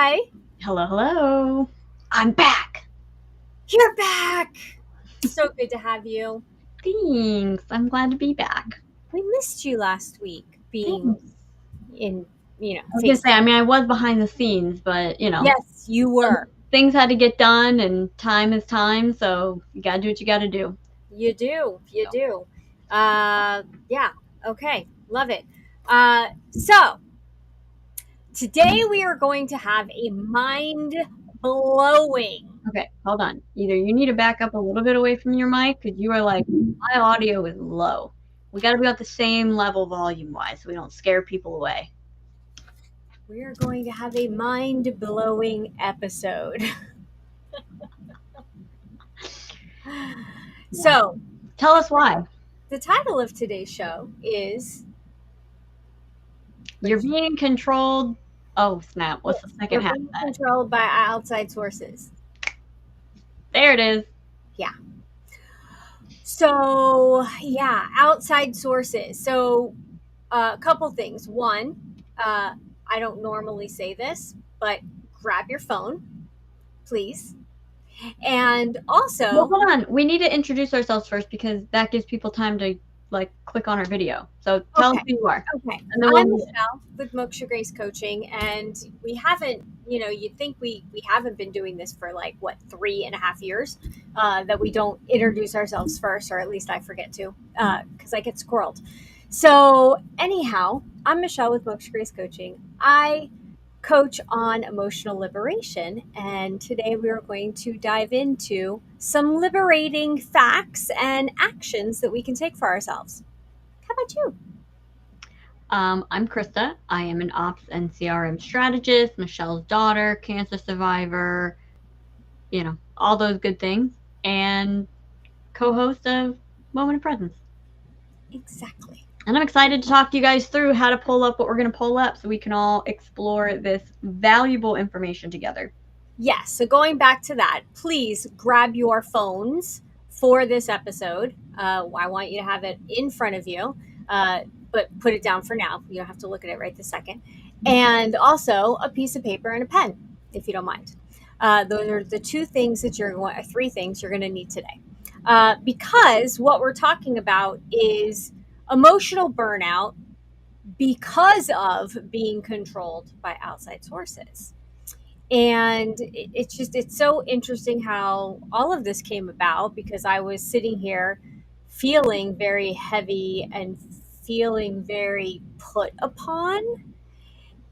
Hi. Hello, hello. I'm back. You're back. So good to have you. Thanks. I'm glad to be back. We missed you last week being Thanks. in, I was gonna face. say, I was behind the scenes, but Yes, you some were. things had to get done, and time is time, so you gotta do what you gotta do. You do. You So, do. Yeah. Okay. Love it. So today we are going to have a mind blowing. okay, hold on. Either you need to back up a little bit away from your mic, because you are like, my audio is low. We gotta be at the same level volume-wise, so we don't scare people away. We are going to have a mind blowing episode. So, Tell us why. the title of today's show is You're being controlled. Oh, snap. What's the second You're half being of that? controlled by outside sources. There it is. Yeah. So, yeah, outside sources. So, a couple things. One, I don't normally say this, but grab your phone, please. And Well, also, hold on. We need to introduce ourselves first because that gives people time to click on our video. So tell us okay, who you are, okay. and then I'm we'll. Michelle with Moksha Grace Coaching, and we haven't, you'd think we haven't been doing this for like, what, 3.5 years, that we don't introduce ourselves first, or at least I forget to, because I get squirreled. So, anyhow, I'm Michelle with Moksha Grace Coaching. I coach on emotional liberation, and today we are going to dive into some liberating facts and actions that we can take for ourselves. How about you? I'm Krista. I am an ops and CRM strategist, Michelle's daughter, cancer survivor, all those good things, and co-host of Moment of Presence. Exactly. And I'm excited to talk to you guys through how to pull up what we're going to pull up so we can all explore this valuable information together. Yes. So going back to that, please grab your phones for this episode. I want you to have it in front of you, but put it down for now. You don't have to look at it right this second. And also a piece of paper and a pen, if you don't mind. Those are the two things that three things you're going to need today. Because what we're talking about is emotional burnout because of being controlled by outside sources. And it's so interesting how all of this came about, because I was sitting here feeling very heavy and feeling very put upon,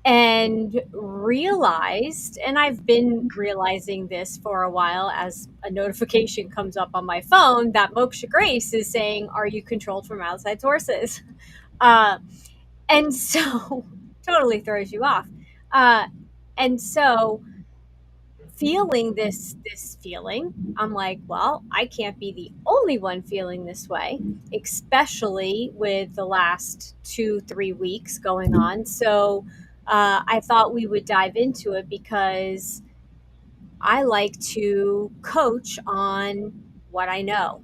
and realized, and I've been realizing this for a while, as a notification comes up on my phone that Moksha Grace is saying, "Are you controlled from outside sources?" uh, and so totally throws you off. uh, and so feeling this feeling, I'm like, well, I can't be the only one feeling this way, especially with the last 2-3 weeks going on. So I thought we would dive into it, because I like to coach on what I know.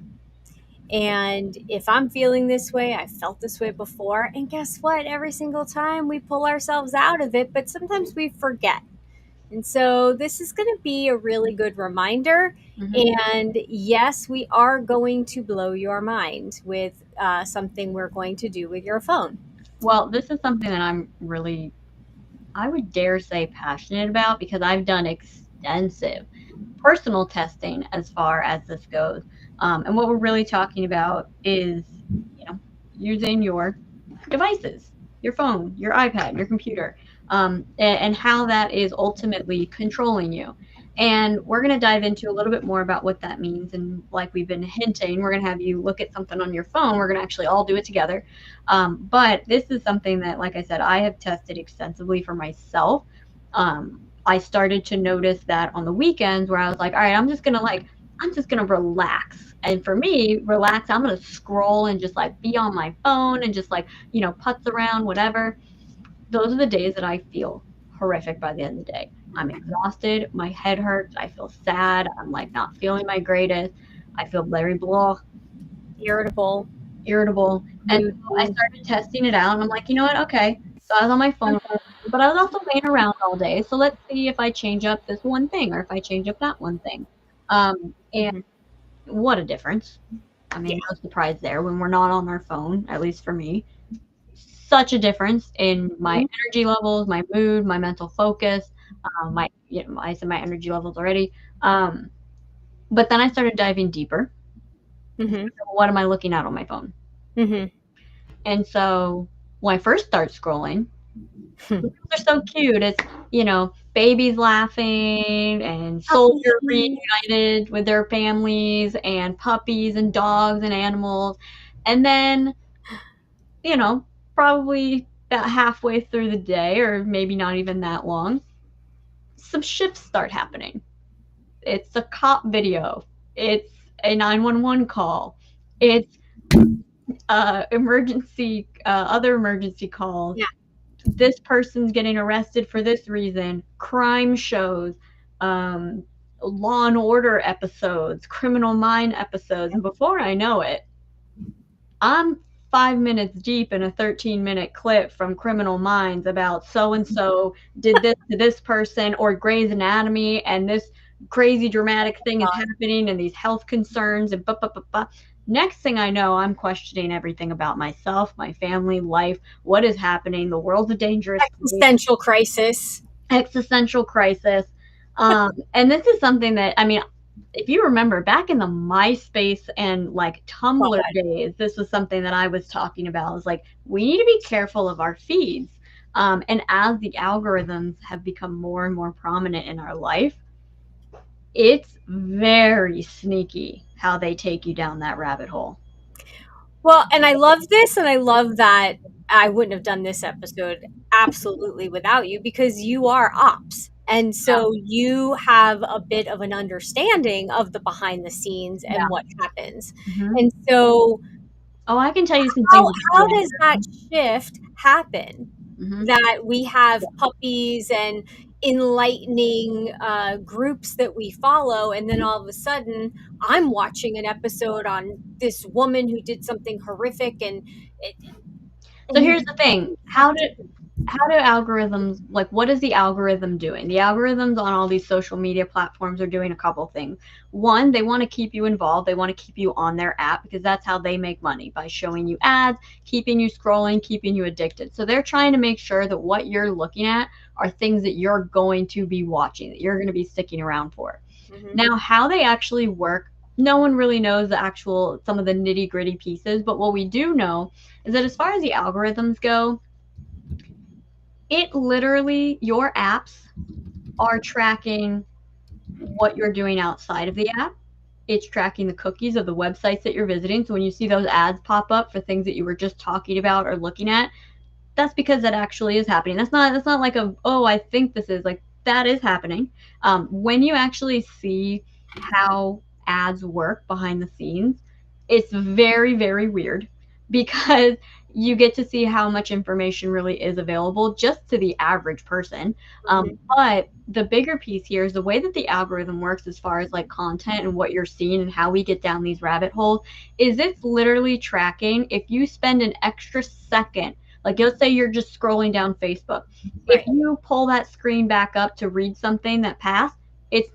And if I'm feeling this way, I felt this way before. And guess what? Every single time we pull ourselves out of it, but sometimes we forget. And so this is going to be a really good reminder. And yes, we are going to blow your mind with something we're going to do with your phone. Well, this is something that I'm really, I would dare say, passionate about because I've done extensive personal testing as far as this goes. And what we're really talking about is, using your devices, your phone, your iPad, your computer, and how that is ultimately controlling you. And we're going to dive into a little bit more about what that means. And like we've been hinting, we're going to have you look at something on your phone. We're going to actually all do it together. But this is something that, like I said, I have tested extensively for myself. I started to notice that on the weekends where I was like, all right, I'm just gonna relax. And for me, relax, I'm gonna scroll and just be on my phone and just putz around, whatever. Those are the days that I feel horrific by the end of the day. I'm exhausted, my head hurts, I feel sad, I'm not feeling my greatest, I feel very blah, Irritable. irritable. And so I started testing it out and I'm like, you know what? Okay, So I was on my phone, but I was also laying around all day. So let's see if I change up this one thing or if I change up that one thing. And Mhm. what a difference. I Yeah. mean, no surprise there when we're not on our phone, at least for me. Such a difference in my Mhm. energy levels, my mood, my mental focus, I said my energy levels already. Um, but then I started diving deeper. Mhm. What am I looking at on my phone? Mhm. And so when I first start scrolling, they're so cute. It's, babies laughing and soldiers Puppies. reunited with their families and puppies and dogs and animals. And then, you know, probably about halfway through the day, or maybe not even that long, some shifts start happening. It's a cop video. It's a 911 call. It's other emergency calls. Yeah. This person's getting arrested for this reason, crime shows, um, Law and Order episodes, Criminal Mind episodes, and before I know it, I'm 5 minutes deep in a 13-minute clip from Criminal Minds about so and so did this to this person, or Grey's Anatomy, and this crazy dramatic thing is happening, and these health concerns, and blah, blah, blah, blah. Next thing I know, I'm questioning everything about myself, my family, life, what is happening. The world's a dangerous place, Existential crisis. existential crisis. And this is something that, I mean, if you remember back in the MySpace and like Tumblr God. days, this was something that I was talking about. Is like, we need to be careful of our feeds. And as the algorithms have become more and more prominent in our life, it's very sneaky how they take you down that rabbit hole. Well, and I love this, and I love that I wouldn't have done this episode absolutely without you, because you are ops. And Yeah, so you have a bit of an understanding of the behind the scenes and yeah. what happens. Hmm. And so Oh, I can tell you some things how about how the does that algorithm. shift happen? Hmm. That we have puppies and enlightening groups that we follow, and then all of a sudden I'm watching an episode on this woman who did something horrific, it, So and you here's just the thing: how do algorithms, like, what is the algorithm doing? The algorithms on all these social media platforms are doing a couple things. One, they want to keep you involved. They want to keep you on their app because that's how they make money, by showing you ads, keeping you scrolling, keeping you addicted. So they're trying to make sure that what you're looking at are things that you're going to be watching, that you're going to be sticking around for. Mhm. Now, how they actually work, no one really knows some of the nitty gritty pieces, but what we do know is that as far as the algorithms go, it literally, your apps are tracking what you're doing outside of the app. It's tracking the cookies of the websites that you're visiting. So when you see those ads pop up for things that you were just talking about or looking at, that's because that actually is happening. That's not like oh, I think this is, like, that is happening. When you actually see how ads work behind the scenes, it's very, very weird because you get to see how much information really is available just to the average person. Mhm. But the bigger piece here is the way that the algorithm works as far as like content and what you're seeing and how we get down these rabbit holes is it's literally tracking if you spend an extra second, like, let's say you're just scrolling down Facebook. If Right. you pull that screen back up to read something that passed, it's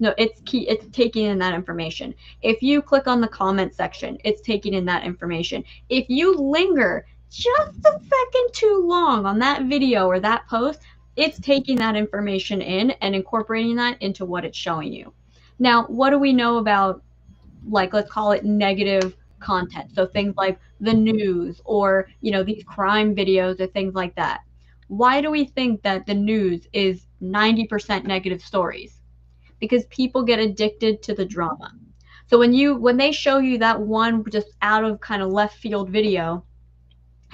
taking in that information. If you click on the comment section, it's taking in that information. If you linger just a second too long on that video or that post, it's taking that information in and incorporating that into what it's showing you. Now, what do we know about, like, let's call it negative content? So things like the news, or these crime videos or things like that. Why do we think that the news is 90% negative stories? Because people get addicted to the drama. So when they show you that one just out of kind of left field video,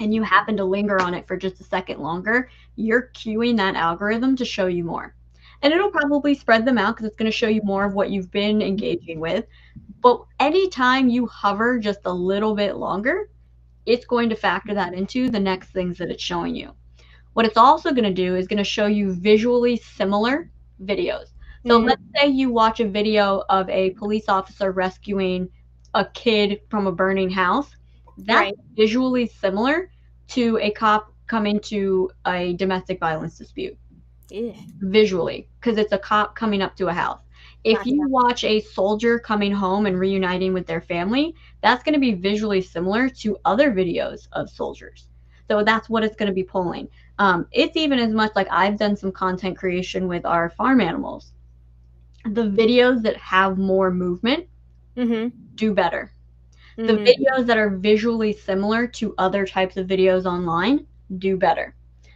and you happen to linger on it for just a second longer, you're cueing that algorithm to show you more. And it'll probably spread them out because it's going to show you more of what you've been engaging with. But anytime you hover just a little bit longer, it's going to factor that into the next things that it's showing you. What it's also going to do is going to show you visually similar videos. So Mhm. let's say you watch a video of a police officer rescuing a kid from a burning house. That's Right. visually similar to a cop come into a domestic violence dispute Yeah. visually, because it's a cop coming up to a house. If Gotcha. you watch a soldier coming home and reuniting with their family, that's going to be visually similar to other videos of soldiers. So that's what it's going to be pulling. It's even as much like I've done some content creation with our farm animals. The videos that have more movement Mm-hmm. do better. The Mm-hmm. videos that are visually similar to other types of videos online do better.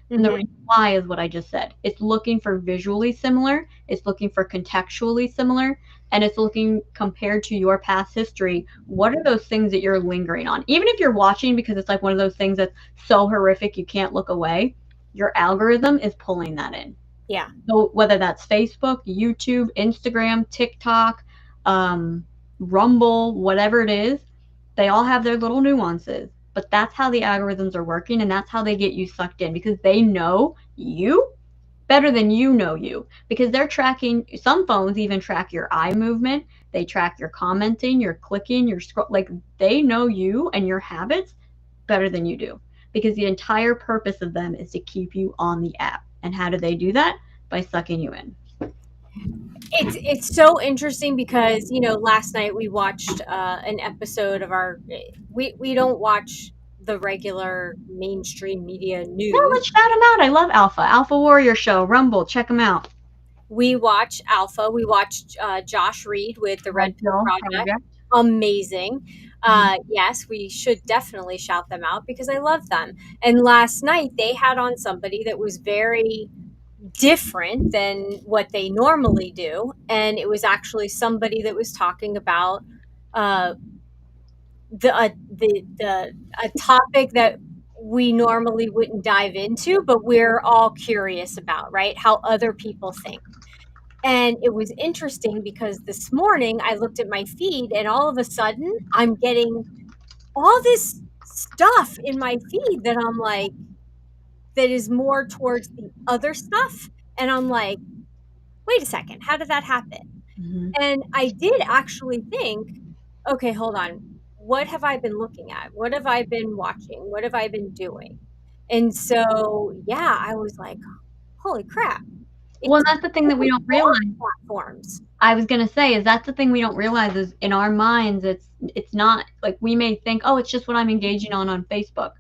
And the Mm-hmm. reason why is what I just said. It's looking for visually similar, it's looking for contextually similar, and it's looking compared to your past history. What are those things that you're lingering on? Even if you're watching because it's like one of those things that's so horrific you can't look away, your algorithm is pulling that in. Yeah. So whether that's Facebook, YouTube, Instagram, TikTok, Rumble, whatever it is, they all have their little nuances. But that's how the algorithms are working, and that's how they get you sucked in because they know you better than you know you. Because they're tracking, some phones even track your eye movement, they track your commenting, your clicking, your scroll. Like they know you and your habits better than you do. Because the entire purpose of them is to keep you on the app. And how do they do that? By sucking you in. It's so interesting because last night we watched an episode of our. We don't watch the regular mainstream media No, news. let's shout them out. I love Alpha. Alpha Warrior Show, Rumble. Check them out. We watch Alpha. We watched Josh Reed with the Red Red Pill Pill Project. Project. Amazing. Mhm. Yes, we should definitely shout them out because I love them. And last night they had on somebody that was very different than what they normally do. And it was actually somebody that was talking about uh, the a topic that we normally wouldn't dive into, but we're all curious about, right? How other people think. And it was interesting because this morning I looked at my feed and all of a sudden I'm getting all this stuff in my feed that I'm like, that is more towards the other stuff. And I'm like, wait a second, how did that happen? Mhm. And I did actually think, okay, hold on. What have I been looking at? What have I been watching? What have I been doing? And so, yeah, I was like, holy crap. Well, and It's that's the thing that we all don't realize. platforms. I was gonna say is that's the thing we don't realize is in our minds it's not like we may think, oh, it's just what I'm engaging on Facebook.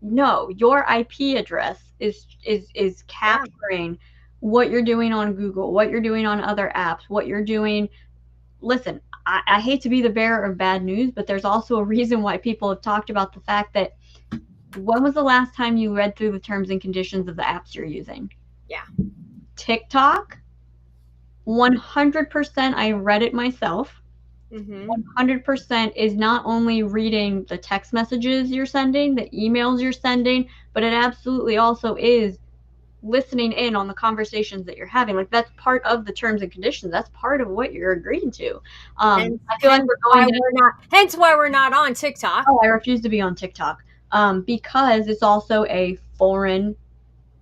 No, your IP address is Yeah. capturing what you're doing on Google, what you're doing on other apps, what you're doing. Listen, I hate to be the bearer of bad news, but there's also a reason why people have talked about the fact that when was the last time you read through the terms and conditions of the apps you're using? Yeah. TikTok, 100% I read it myself. Mm-hmm. 100% is not only reading the text messages you're sending, the emails you're sending, but it absolutely also is listening in on the conversations that you're having. Like that's part of the terms and conditions. That's part of what you're agreeing to. Hence, I feel like we're going to. hence why we're not on TikTok. Oh, I refuse to be on TikTok because it's also a foreign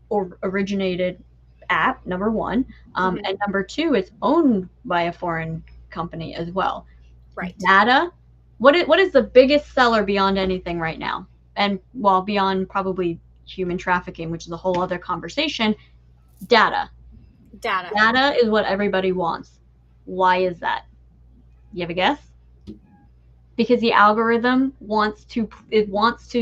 or originated app. Number one, Mhm. and number two, it's owned by a foreign company as well. Right. Data. What is the biggest seller beyond anything right now? And well, beyond probably human trafficking, which is a whole other conversation. Data. Data. Data is what everybody wants. Why is that? You have a guess? Because the algorithm wants to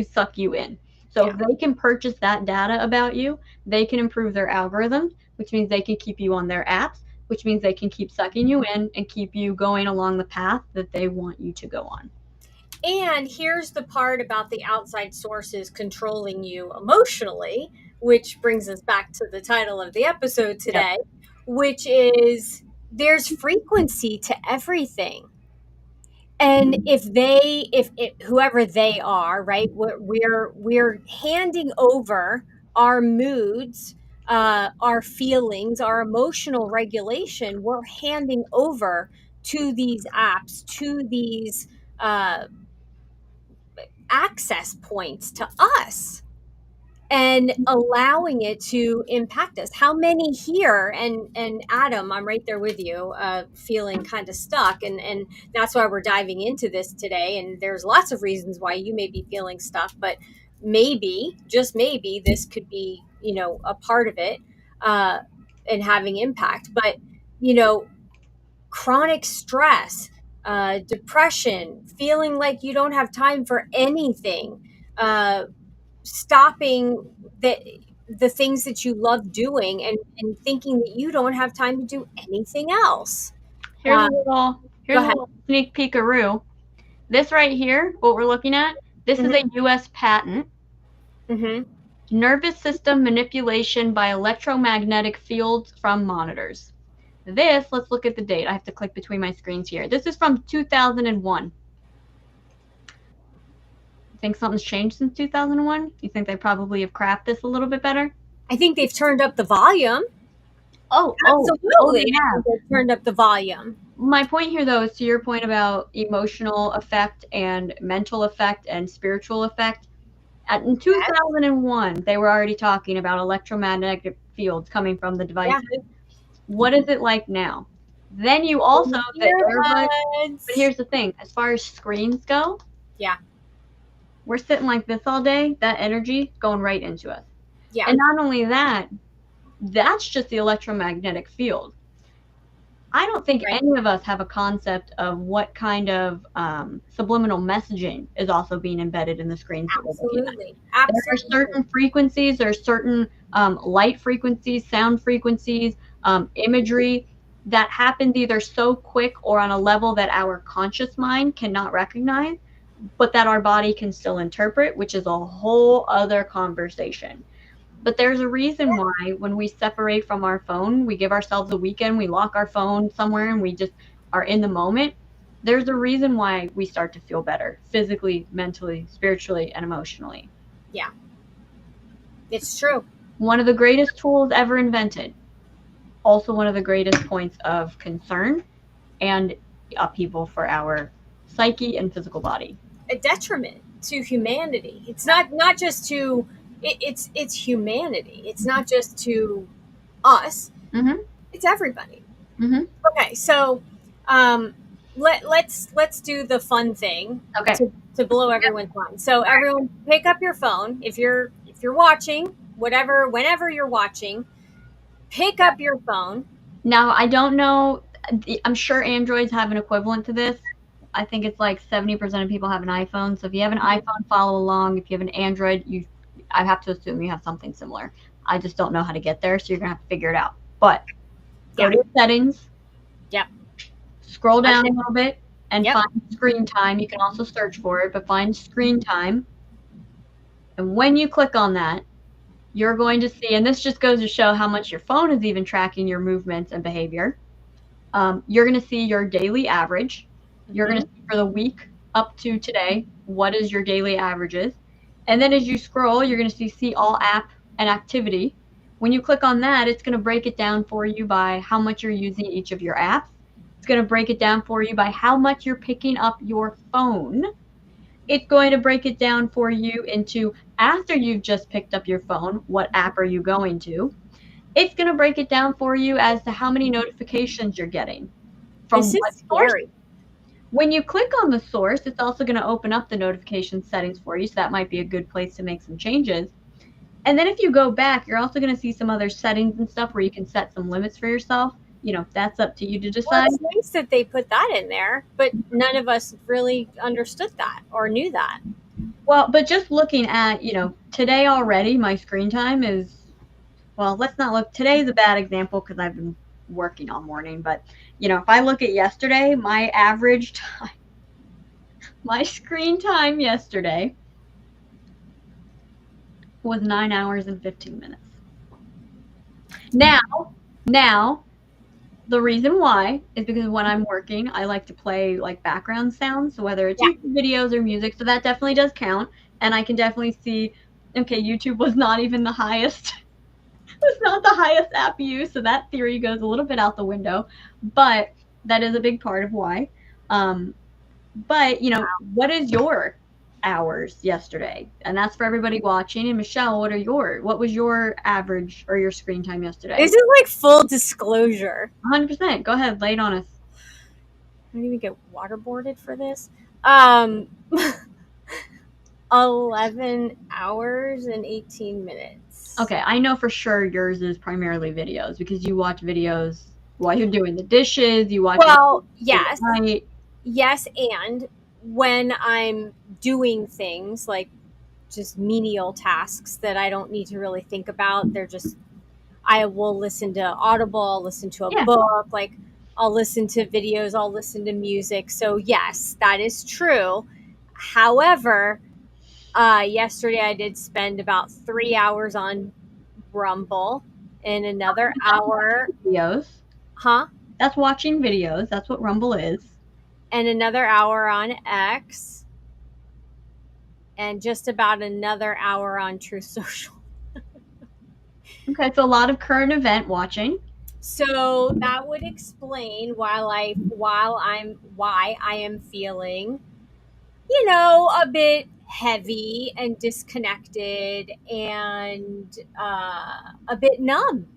suck you in. So Yeah. if they can purchase that data about you, they can improve their algorithm, which means they can keep you on their apps, which means they can keep sucking you in and keep you going along the path that they want you to go on. And here's the part about the outside sources controlling you emotionally, which brings us back to the title of the episode Yep. today, which is there's frequency to everything. And if whoever they are, right, we're handing over our moods, our feelings, our emotional regulation, we're handing over to these apps, to these uh, access points to us, and allowing it to impact us. How many here, and Adam, I'm right there with you, feeling kind of stuck, and that's why we're diving into this today. And there's lots of reasons why you may be feeling stuck, but maybe, just maybe, this could be, a part of it, uh, and having impact. But, you know, chronic stress, depression, feeling like you don't have time for anything, uh, stopping the things that you love doing, and thinking that you don't have time to do anything else. Here's Uh, a little Go here's a ahead. little sneak peekaroo. This right here, what we're looking at, this is Hmm. a US patent. Hmm. Nervous system manipulation by electromagnetic fields from monitors. This, let's look at the date. I have to click between my screens here. This is from 2001. You think something's changed since 2001? You think they probably have crafted this a little bit better? I think they've turned up the volume. Oh, Absolutely, they I have. think they've turned up the volume. My point here, though, is to your point about emotional effect and mental effect and spiritual effect. In Yes. 2001, they were already talking about electromagnetic fields coming from the Yeah. devices. What is it like now? Then you also, the earbuds, but Earbuds. here's the thing, as far as screens go, Yeah. we're sitting like this all day, that energy going right into us. Yeah. And not only that, that's just the electromagnetic field. I don't think Right. any of us have a concept of what kind of subliminal messaging is also being embedded in the screens that we're looking at. Absolutely. There are Absolutely. certain frequencies, there are certain light frequencies, sound frequencies, imagery that happens either so quick or on a level that our conscious mind cannot recognize, but that our body can still interpret, which is a whole other conversation. But there's a reason why when we separate from our phone, we give ourselves a weekend, we lock our phone somewhere and we just are in the moment. There's a reason why we start to feel better physically, mentally, spiritually, and emotionally. Yeah. It's true. One of the greatest tools ever invented. Also, one of the greatest points of concern and upheaval for our psyche and physical body. A detriment to humanity. It's not just to it's humanity. It's not just to us. Mm-hmm. It's everybody. Mm-hmm. Okay, so um, let's do the fun thing Okay. to blow everyone's mind. So everyone, pick up your phone if you're watching, whatever, whenever you're watching, pick up your phone. Now, I don't know. I'm sure Androids have an equivalent to this. I think it's like 70% of people have an iPhone. So if you have an iPhone, follow along. If you have an Android, I have to assume you have something similar. I just don't know how to get there, so you're gonna have to figure it out. But go Yeah. to settings, Yep. scroll down a little bit, and Yep. find screen time. You can also search for it, but find screen time. And when you click on that, you're going to see, and this just goes to show how much your phone is even tracking your movements and behavior. You're going to see your daily average. You're going to see for the week up to today, what is your daily averages. And then as you scroll, you're going to see all app and activity. When you click on that, it's going to break it down for you by how much you're using each of your apps. It's going to break it down for you by how much you're picking up your phone. It's going to break it down for you into after you've just picked up your phone, what app are you going to? It's going to break it down for you as to how many notifications you're getting from This what is source. scary. When you click on the source, it's also going to open up the notification settings for you, so that might be a good place to make some changes. And then if you go back, you're also going to see some other settings and stuff where you can set some limits for yourself. That's up to you to Well, decide. it's nice that they put that in there, but none of us really understood that or knew that. Well, but just looking at, today already, my screen time is, well, let's not look. Today's a bad example because I've been working all morning. But, if I look at yesterday, my average time, my screen time yesterday was 9 hours and 15 minutes. Now, the reason why is because when I'm working, I like to play like background sounds, so whether it's Yeah. YouTube videos or music, so that definitely does count. And I can definitely see, okay, YouTube was not even the highest. It's not the highest app used, so that theory goes a little bit out the window. But that is a big part of why. But what is your hours yesterday? And that's for everybody watching. And Michelle, what was your average or your screen time yesterday? This is like full disclosure. 100%. Go ahead, lay it on us. I didn't even get waterboarded for this. 11 hours and 18 minutes. Okay, I know for sure yours is primarily videos because you watch videos while you're doing the dishes, you watch videos Well, late yes. at night. Yes, and when I'm doing things like just menial tasks that I don't need to really think about, they're just, I will listen to Audible, I'll listen to a Yeah. book, like I'll listen to videos, I'll listen to music. So, yes, that is true. However, yesterday I did spend about 3 hours on Rumble and another That's watching hour, videos. huh? That's watching videos. That's what Rumble is. And another hour on X, and just about another hour on Truth Social. Okay, so a lot of current event watching. So that would explain why I am feeling, a bit heavy and disconnected and a bit numb,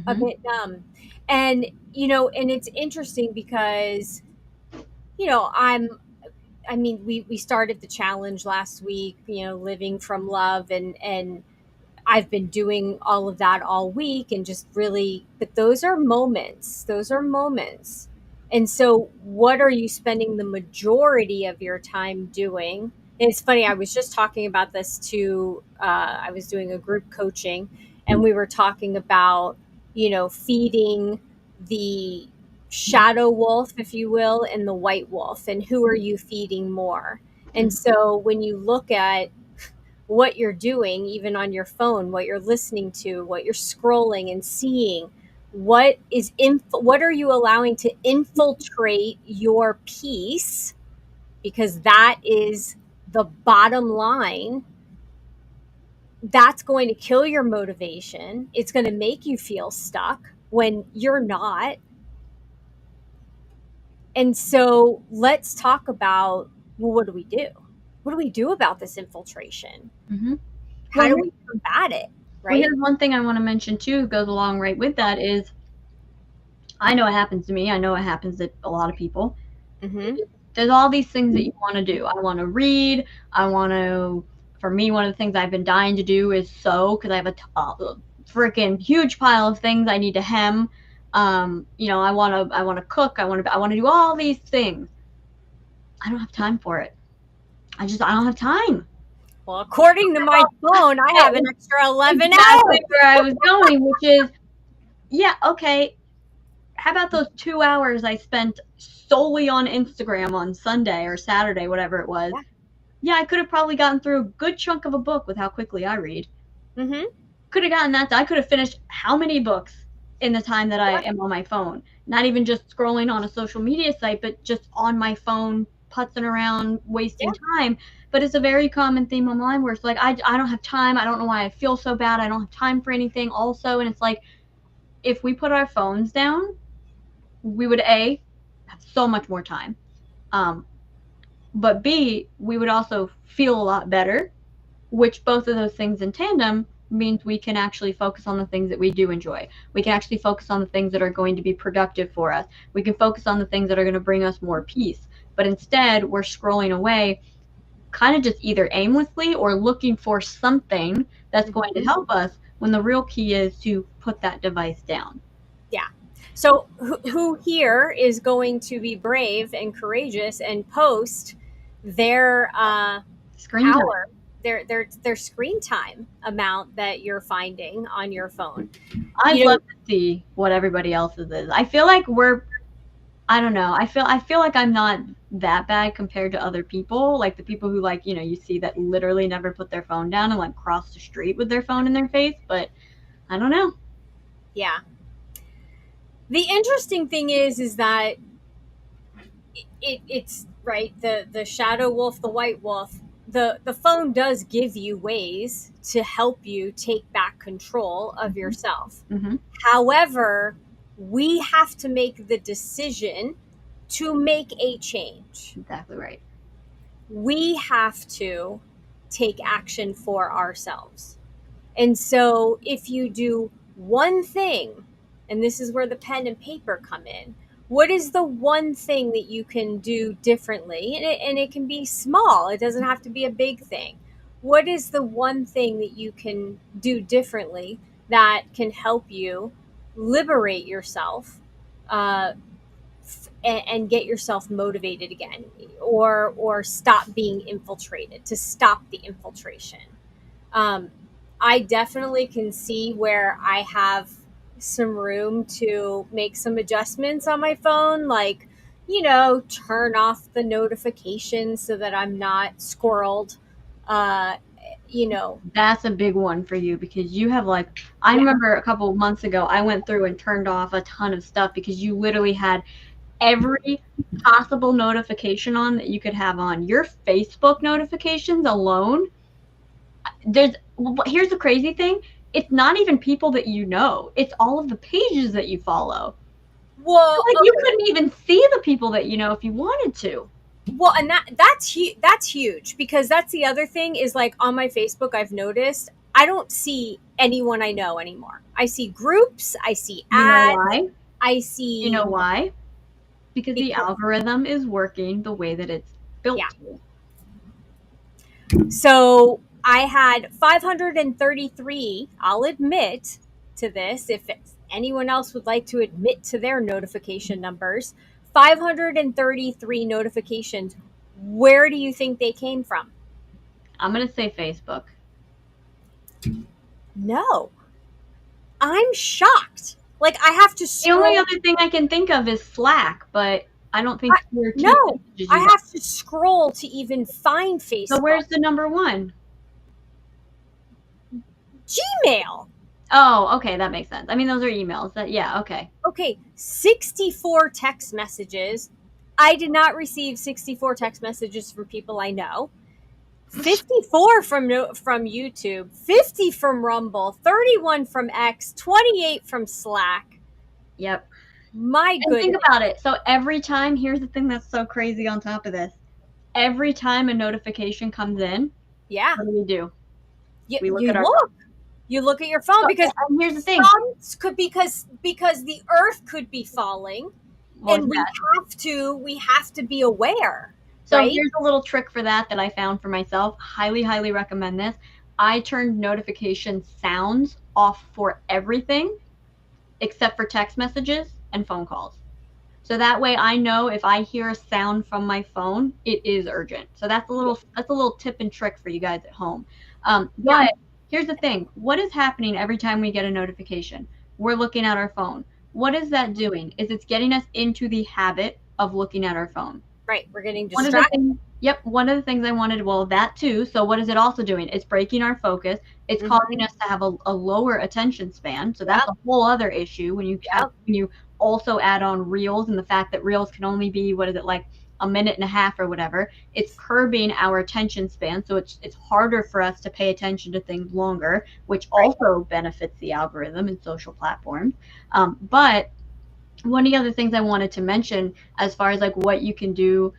a Hmm. bit numb. And and it's interesting because you know I'm I mean, we started the challenge last week, living from love, and I've been doing all of that all week and just really, but those are moments. Those are moments. And so, what are you spending the majority of your time doing? And it's funny, I was just talking about this to, I was doing a group coaching, and we were talking about, feeding the shadow wolf, if you will, and the white wolf, and who are you feeding more? And so, when you look at what you're doing, even on your phone, what you're listening to, what you're scrolling and seeing, what are you allowing to infiltrate your peace? Because that is the bottom line. That's going to kill your motivation. It's going to make you feel stuck when you're not. And so let's talk about, well, what do we do? What do we do about this infiltration? Hmm. How Well, do we combat it? well, Right? here's one thing I want to mention too, goes along right with that is I know it happens to me. I know it happens to a lot of people. Mm-hmm. There's all these things that you want to do. I want to read. I want to, for me, one of the things I've been dying to do is sew because I have a freaking huge pile of things I need to hem. I want to cook. I want to do all these things. I don't have time for it. I don't have time. Well, according to my phone, I have an extra 11 Exactly hours. where I was going, which is, yeah, okay. How about those 2 hours I spent solely on Instagram on Sunday or Saturday, whatever it was? Yeah. Yeah, I could have probably gotten through a good chunk of a book with how quickly I read. Mm-hmm. Could have gotten that. I could have finished how many books in the time that I Yeah. am on my phone? Not even just scrolling on a social media site, but just on my phone, putzing around, Yeah. wasting time. But it's a very common theme online where it's like, I don't have time. I don't know why I feel so bad. I don't have time for anything, also. And it's like, if we put our phones down, we would A, have so much more time. Um, but B, we would also feel a lot better, which both of those things in tandem means we can actually focus on the things that we do enjoy. We can actually focus on the things that are going to be productive for us. We can focus on the things that are going to bring us more peace. But instead, we're scrolling away kind of just either aimlessly or looking for something that's going to Mm-hmm. help us when the real key is to put that device down. Yeah. So, who here is going to be brave and courageous and post their Screen time. hour, their screen time amount that you're finding on your phone? I'd You love know, to see what everybody else's is. I feel like I don't know. I feel like I'm not that bad compared to other people. Like the people who like, you see that literally never put their phone down and like cross the street with their phone in their face, but I don't know. yeah. The interesting thing is that it's right, the shadow wolf, the white wolf. The phone does give you ways to help you take back control of Mhm. yourself. Mhm. However, we have to make the decision to make a change. Exactly right. We have to take action for ourselves. And so if you do one thing, and this is where the pen and paper come in, What is the one thing that you can do differently? And it can be small, it doesn't have to be a big thing. What is the one thing that you can do differently that can help you liberate yourself, uh, and get yourself motivated again, or stop being infiltrated, to stop the infiltration? um, I definitely can see where I have some room to make some adjustments on my phone, like, turn off the notifications so that I'm not squirreled. Uh, you know, That's a big one for you because you have like, I yeah, remember a couple of months ago, I went through and turned off a ton of stuff because you literally had every possible notification on that you could have on. Your Facebook notifications alone, here's the crazy thing. It's not even people that you know. It's all of the pages that you follow. well, Like you okay. couldn't even see the people that you know if you wanted to. Well, and that's huge, because that's the other thing is, like, on my Facebook, I've noticed I don't see anyone I know anymore. I see groups, I see You know ads, why? I You know see, why? Because the because, algorithm is working the way that it's built yeah. to. So I had 533. I'll admit to this, if anyone else would like to admit to their notification numbers. 533 notifications. Where do you think they came from? I'm gonna say Facebook. No. I'm shocked. Like, I have to The only scroll. other thing I can think of is Slack, but I don't I, think your team no, messages I you that. have to scroll to even find So Facebook. where's the number one? Gmail. Oh, okay, that makes sense. I mean, those are emails. Yeah, okay. Okay, 64 text messages. I did not receive 64 text messages from people I know. 54 from YouTube, 50 from Rumble, 31 from X, 28 from Slack. Yep. My And think goodness. about it. So every time, here's the thing that's so crazy on top of this. Every time a notification comes in, Yeah. what do? You, We look you at our look. phone. You look at your phone, So, because and here's the thing. some could, because the earth could be falling, Well, and yeah. we have to be aware, So right? here's a little trick for that I found for myself. Highly, highly recommend this. I turned notification sounds off for everything except for text messages and phone calls. So that way I know if I hear a sound from my phone, it is urgent. So that's a little tip and trick for you guys at home. Yeah. But here's the thing. What is happening every time we get a notification? We're looking at our phone. What is that doing? Is it's getting us into the habit of looking at our phone. Right. We're getting One of the distracted. things Yep, one of the things I wanted, well, that too. So what is it also doing? It's breaking our focus. It's causing Mm-hmm. us to have a lower attention span. So that's Yep. a whole other issue Yep. when you also add on reels and the fact that reels can only be, what is it, like a minute and a half or whatever. It's curbing our attention span. So it's harder for us to pay attention to things longer, which Right. also benefits the algorithm and social platforms. But one of the other things I wanted to mention as far as like what you can do,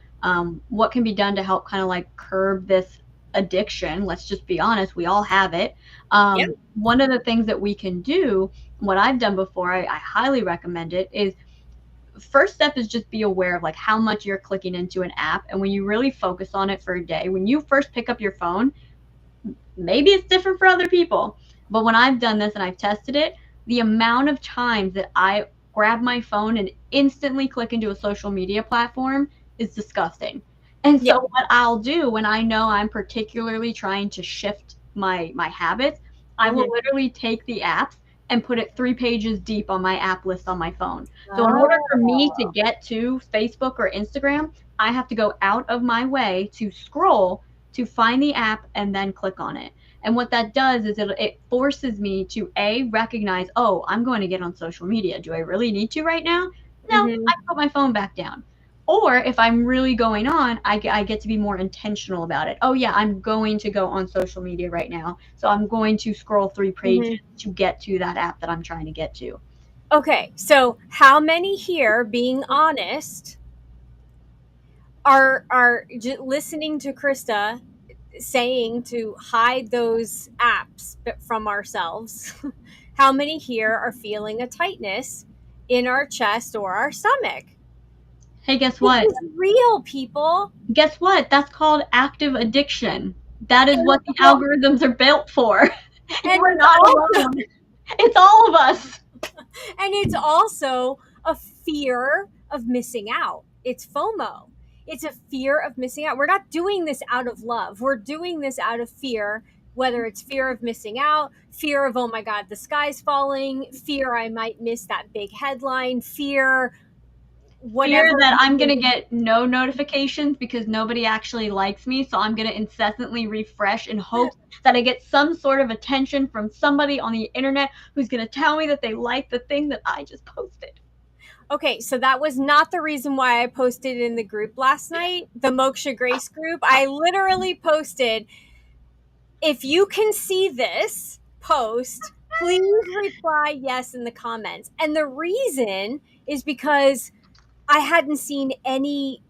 what can be done to help kind of like curb this addiction. Let's just be honest, we all have it. Yeah. One of the things that we can do, what I've done before, I highly recommend it, is first step is just be aware of like how much you're clicking into an app. And when you really focus on it for a day, when you first pick up your phone, maybe it's different for other people, but when I've done this and I've tested it, the amount of times that I grab my phone and instantly click into a social media platform is disgusting. And Yeah. so what I'll do when I know I'm particularly trying to shift my habits, I will Mm-hmm. literally take the apps and put it 3 pages deep on my app list on my phone. So in order for me to Oh. get to Facebook or Instagram, I have to go out of my way to scroll to find the app and then click on it. And what that does is it forces me to recognize, oh, I'm going to get on social media. Do I really need to right now? No, Mm-hmm. I put my phone back down. Or if I'm really going on, I get to be more intentional about it. Oh yeah, I'm going to go on social media right now. So I'm going to scroll 3 pages Mm-hmm. to get to that app that I'm trying to get to. Okay, so how many here, being honest, are listening to Krista saying to hide those apps from ourselves? How many here are feeling a tightness in our chest or our stomach? Hey, guess This what? is real, people. Guess what? That's called active addiction. That is And, what the well, algorithms are built for. and You are it's not also alone. It's all of us. and it's also a fear of missing out. It's FOMO. It's a fear of missing out. We're not doing this out of love. We're doing this out of fear, whether it's fear of missing out, fear of, oh my God, the sky's falling, fear I might miss that big headline, fear Fear whatever. that I'm going to get no notifications because nobody actually likes me. So I'm going to incessantly refresh in hopes that I get some sort of attention from somebody on the internet who's going to tell me that they like the thing that I just posted. Okay, so that was not the reason why I posted in the group last night, the Moksha Grace group. I literally posted, if you can see this post, please reply yes in the comments. And the reason is because I hadn't seen any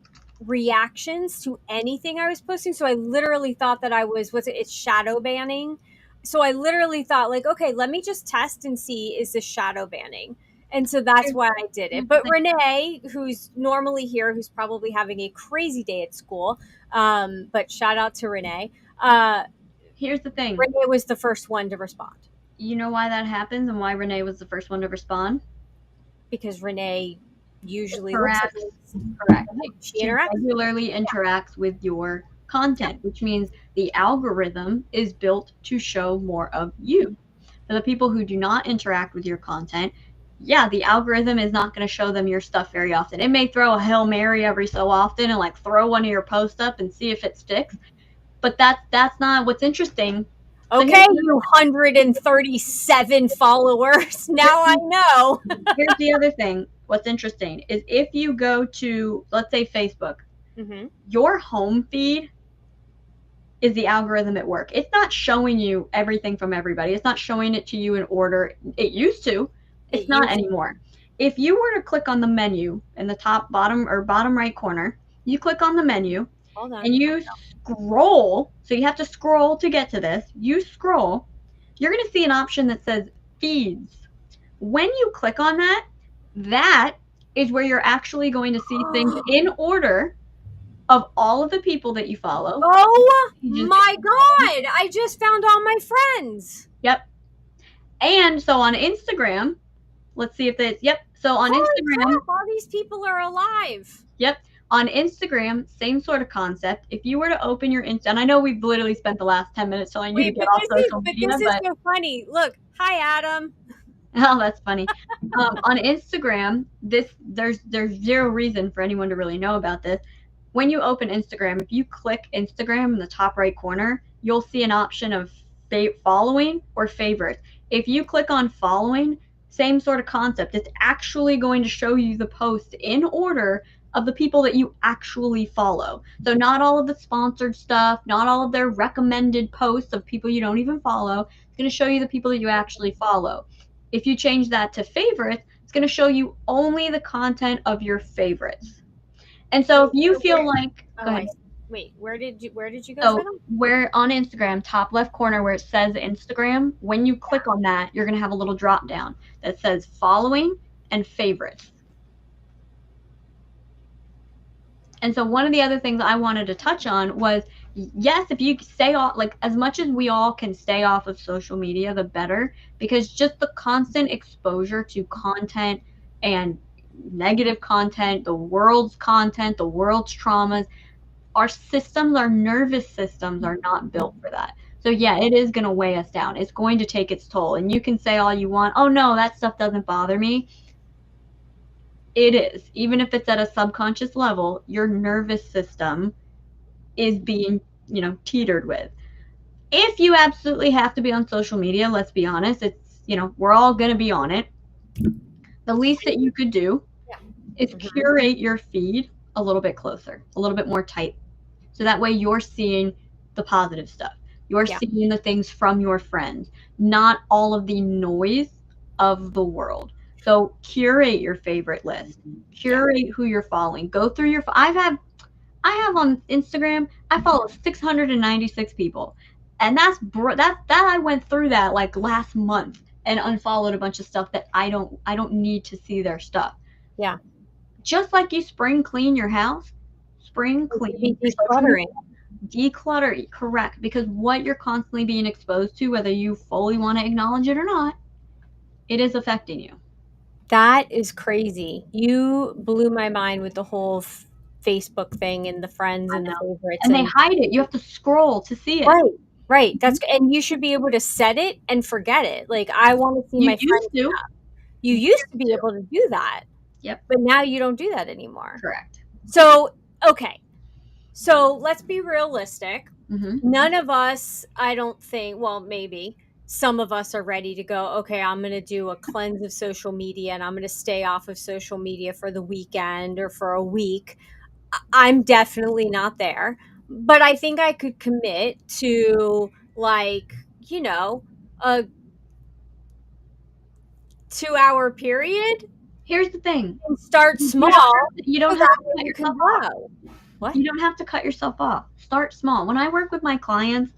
reactions to anything I was posting. So I literally thought that it's shadow banning. So I literally thought, like, okay, let me just test and see, is this shadow banning? And so that's why I did it. But Renee, who's normally here, who's probably having a crazy day at school, but shout out to Renee. Here's the thing. Renee was the first one to respond. You know why that happens and why Renee was the first one to respond? Because Renee usually looks at Correct. things. Correct. She She interacts. regularly interacts with your content, which means the algorithm is built to show more of you. For the people who do not interact with your content, yeah, the algorithm is not going to show them your stuff very often. It may throw a Hail Mary every so often and like throw one of your posts up and see if it sticks. But that's not what's interesting. Okay, you 137 followers. Now I know. Here's the other thing. What's interesting is if you go to, let's say, Facebook, your home feed is the algorithm at work. It's not showing you everything from everybody. It's not showing it to you in order. It used to. It's not anymore. If you were to click on the menu in the top bottom or bottom right corner, you click on the menu and you scroll. So you have to scroll to get to this. You scroll. You're going to see an option that says feeds. When you click on that, that is where you're actually going to see things in order of all of the people that you follow. Oh my God. I just found all my friends. Yep. And so on Instagram, let's see if they, yep. So on Instagram, crap, all these people are alive. Yep. On Instagram, same sort of concept. If you were to open your Insta, and I know we've literally spent the last 10 minutes telling you to get off social media, but this is so funny. Look, hi, Adam. Oh, that's funny. On Instagram, there's zero reason for anyone to really know about this. When you open Instagram, if you click Instagram in the top right corner, you'll see an option of following or favorites. If you click on following, same sort of concept. It's actually going to show you the post in order of the people that you actually follow. So not all of the sponsored stuff, not all of their recommended posts of people you don't even follow. It's going to show you the people that you actually follow. If you change that to favorites, it's going to show you only the content of your favorites. And so if you feel like, go ahead. Wait, where did you go? So where on Instagram, top left corner where it says Instagram, when you click on that, you're going to have a little drop down that says following and favorites. And so one of the other things I wanted to touch on was, yes, if you stay off, like as much as we all can stay off of social media, the better, because just the constant exposure to content and negative content, the world's traumas, our systems, our nervous systems are not built for that. So yeah, it is going to weigh us down. It's going to take its toll. And you can say all you want, oh no, that stuff doesn't bother me. It is. Even if it's at a subconscious level, your nervous system is being, teetered with. If you absolutely have to be on social media, let's be honest, it's, we're all going to be on it. The least that you could do is curate your feed a little bit closer, a little bit more tight. So that way you're seeing the positive stuff. You're seeing the things from your friends, not all of the noise of the world. So curate your favorite list. Curate who you're following. Go through your, I have on Instagram, I follow 696 people. And that I went through that like last month and unfollowed a bunch of stuff that I don't need to see their stuff. Yeah. just like you spring clean your house, spring It should be clean your social decluttering. media. Declutter, correct, because what you're constantly being exposed to, whether you fully want to acknowledge it or not, it is affecting you. That is crazy. You blew my mind with the whole Facebook thing and the friends I and the know. favorites And they and hide it. You have to scroll to see it. right, right. Mhm. And you should be able to set it and forget it. Like I want to see You my used friends. to. You You used to used be to. able to do that, Yep. but now you don't do that anymore. Correct. So, okay. So let's be realistic. Hmm. None of us, I don't think, well, maybe some of us are ready to go, okay, I'm going to do a cleanse of social media and I'm going to stay off of social media for the weekend or for a week. I'm definitely not there, but I think I could commit to like, you know, a 2 hour period Here's the thing. and start You don't small have to, you so don't have that to way cut you can yourself off. grow. What? You don't have to cut yourself off. Start small. When I work with my clients,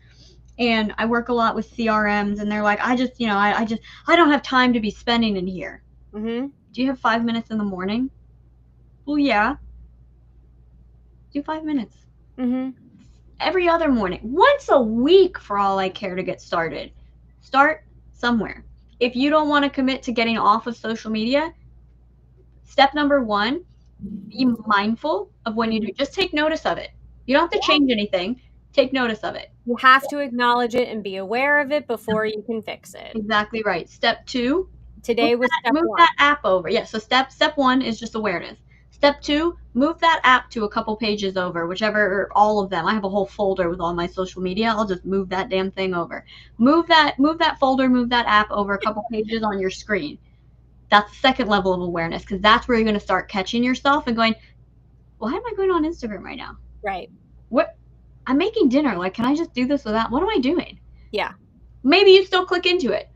and I work a lot with CRMs, and they're like, I just, I don't have time to be spending in here. Mm-hmm. Do you have 5 minutes in the morning? Well, yeah, do 5 minutes. Mm-hmm. Every other morning, once a week for all I care to get started. Start somewhere. If you don't want to commit to getting off of social media, step number one, be mindful of when you do. Just take notice of it. You don't have to change anything. Take notice of it. You have to acknowledge it and be aware of it before you can fix it. Exactly right. Step two, Today was step move one. that app over. Yeah, so step one is just awareness. Step two, move that app to a couple pages over, whichever, or all of them. I have a whole folder with all my social media. I'll just move that damn thing over. Move that folder, move that app over a couple pages on your screen. That's the second level of awareness, because that's where you're going to start catching yourself and going, why am I going on Instagram right now? Right. What? I'm making dinner. Like, can I just do this without? What am I doing? Yeah. Maybe you still click into it,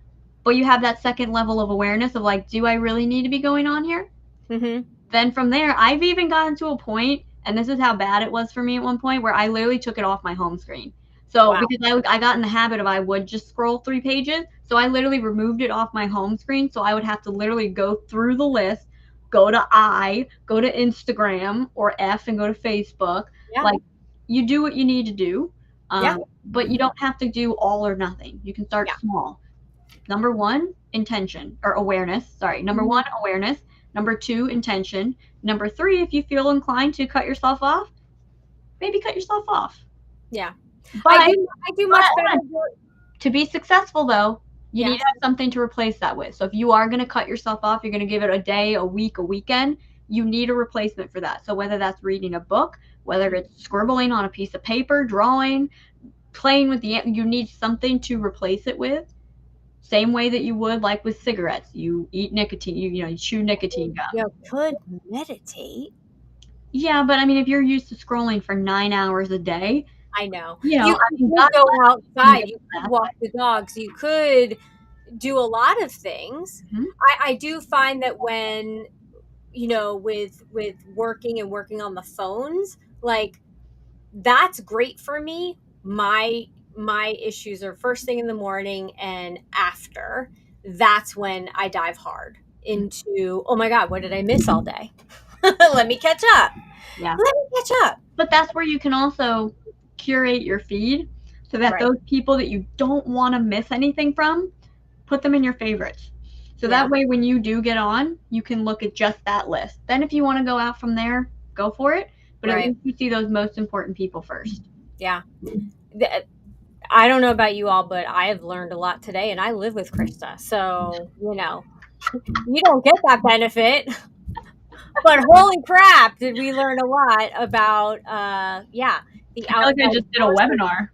but you have that second level of awareness of like, do I really need to be going on here? Mm-hmm. Then from there, I've even gotten to a point, and this is how bad it was for me at one point, where I literally took it off my home screen. So Wow. because I got in the habit of I would just scroll 3 pages, so I literally removed it off my home screen. So I would have to literally go through the list, go to Instagram or F and go to Facebook. Yeah. Like, you do what you need to do, Yeah. but you don't have to do all or nothing. You can start Yeah. small. Number one, intention or awareness. Sorry. Number Mhm. one, awareness. Number two, intention. Number three, if you feel inclined to cut yourself off, maybe cut yourself off. Yeah. I But, do I do much better. to be successful, though, you need Yes. to have something to replace that with. So if you are going to cut yourself off, you're going to give it a day, a week, a weekend, you need a replacement for that. So whether that's reading a book, whether it's scribbling on a piece of paper, drawing, playing with you need something to replace it with. Same way that you would like with cigarettes. You eat nicotine, you chew nicotine gum. You could meditate. Yeah, but I mean, if you're used to scrolling for 9 hours a day, I know. I You mean, could God go bless you outside. You for could that. walk the dogs. You could do a lot of things. Mhm. I do find that when with working and working on the phones, like that's great for me. My issues are first thing in the morning and after. That's when I dive hard into, oh my god, what did I miss all day? Let me catch up. Yeah. Let me catch up. But that's where you can also curate your feed so that Right. those people that you don't want to miss anything from, put them in your favorites. So Yeah. that way, when you do get on, you can look at just that list. Then, if you want to go out from there, go for it. But at Right. least you see those most important people first. Yeah. I don't know about you all, but I have learned a lot today, and I live with Krista. So, you don't get that benefit. But holy crap, did we learn a lot about, yeah, the I feel like I outside just did a sources. webinar.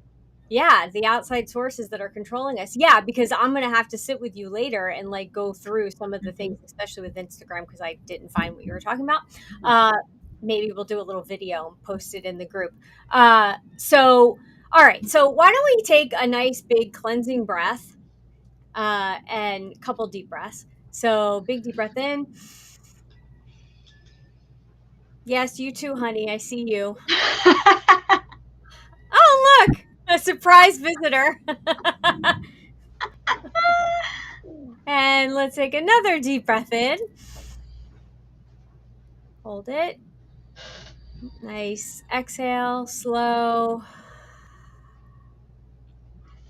Yeah, the outside sources that are controlling us. Yeah, because I'm going to have to sit with you later and like go through some of the things, especially with Instagram, because I didn't find what you were talking about. Uh, Maybe we'll do a little video and post it in the group. All right. So why don't we take a nice big cleansing breath and a couple deep breaths. So big deep breath in. Yes, you too, honey. I see you. Oh, look, a surprise visitor. And let's take another deep breath in. Hold it. Nice exhale, slow.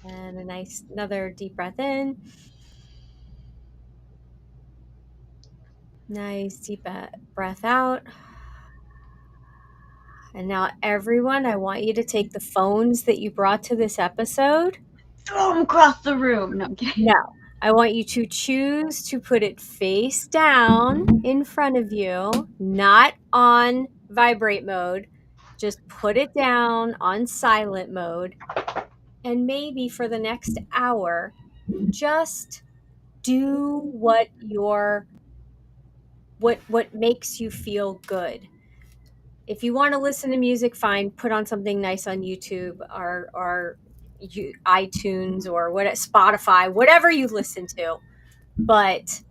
And a nice, another deep breath in. Nice, deep breath out. And now, everyone, I want you to take the phones that you brought to this episode. Throw them across the room. No, I'm kidding. No, I want you to choose to put it face down in front of you, not on vibrate mode. Just put it down on silent mode. And maybe for the next hour, just do what makes you feel good. If you want to listen to music, fine, put on something nice on YouTube or iTunes or what, Spotify, whatever you listen to. But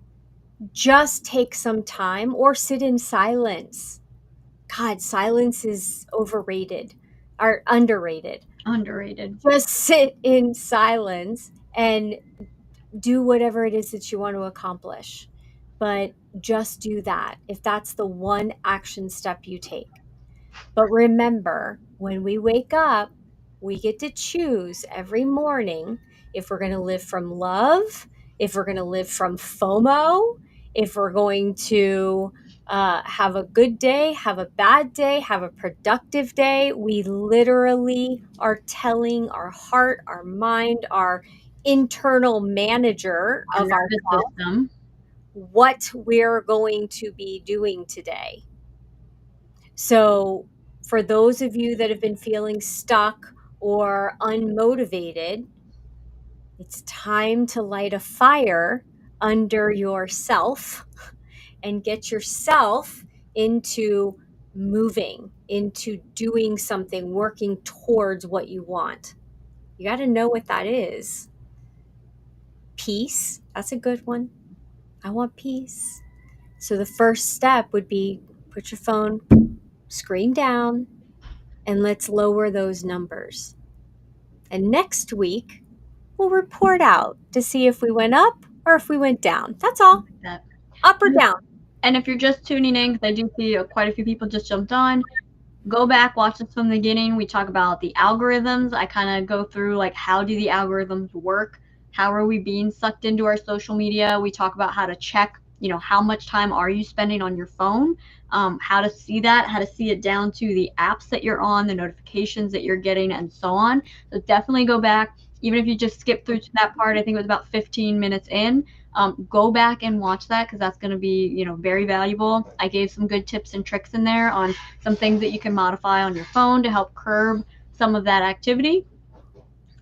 just take some time or sit in silence. God, silence is overrated or underrated. Underrated. Just sit in silence and do whatever it is that you want to accomplish. But just do that if that's the one action step you take. But remember, when we wake up, we get to choose every morning if we're going to live from love, if we're going to live from FOMO, if we're going to have a good day, have a bad day, have a productive day. We literally are telling our heart, our mind, our internal manager Our of nervous ourselves system. what we're going to be doing today. So, for those of you that have been feeling stuck or unmotivated, it's time to light a fire under yourself and get yourself into moving, into doing something, working towards what you want. You got to know what that is. Peace, that's a good one. I want peace. So, the first step would be put your phone screen down and let's lower those numbers. And next week, we'll report out to see if we went up or if we went down. That's all. That. Up or down. And if you're just tuning in, because I do see quite a few people just jumped on, go back, watch this from the beginning. We talk about the algorithms. I kind of go through like how do the algorithms work? How are we being sucked into our social media? We talk about how to check, how much time are you spending on your phone? How to see that, how to see it down to the apps that you're on, the notifications that you're getting, and so on. So definitely go back. Even if you just skip through to that part, I think it was about 15 minutes in. Go back and watch that because that's going to be, very valuable. I gave some good tips and tricks in there on some things that you can modify on your phone to help curb some of that activity.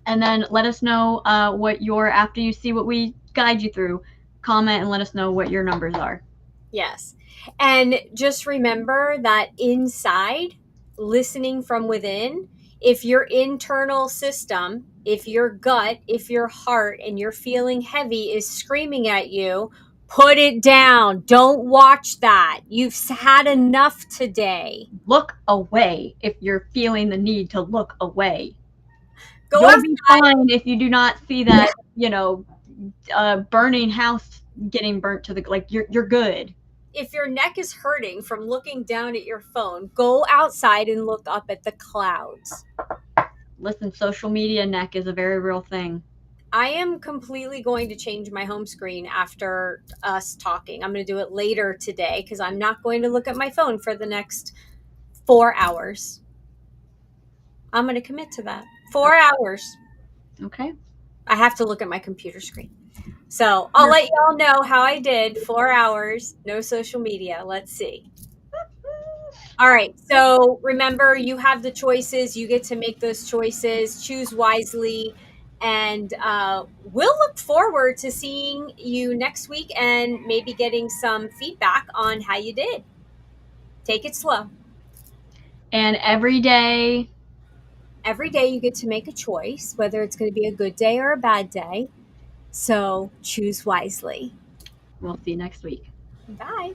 And then let us know after you see what we guide you through, comment and let us know what your numbers are. Yes. And just remember that inside, listening from within, if your internal system, if your gut, if your heart and you're feeling heavy is screaming at you, put it down. Don't watch that. You've had enough today. Look away if you're feeling the need to look away. Go You'll outside. be fine if you do not see that, burning house getting burnt to the, like, you're good. If your neck is hurting from looking down at your phone, go outside and look up at the clouds. Listen, social media neck is a very real thing. I am completely going to change my home screen after us talking. I'm going to do it later today because I'm not going to look at my phone for the next 4 hours. I'm going to commit to that. 4 hours. Okay. I have to look at my computer screen. So I'll let y'all know how I did. 4 hours, no social media. Let's see. All right. So remember, you have the choices. You get to make those choices. Choose wisely. And we'll look forward to seeing you next week and maybe getting some feedback on how you did. Take it slow. And every day you get to make a choice, whether it's going to be a good day or a bad day. So choose wisely. we'll see you next week. Bye.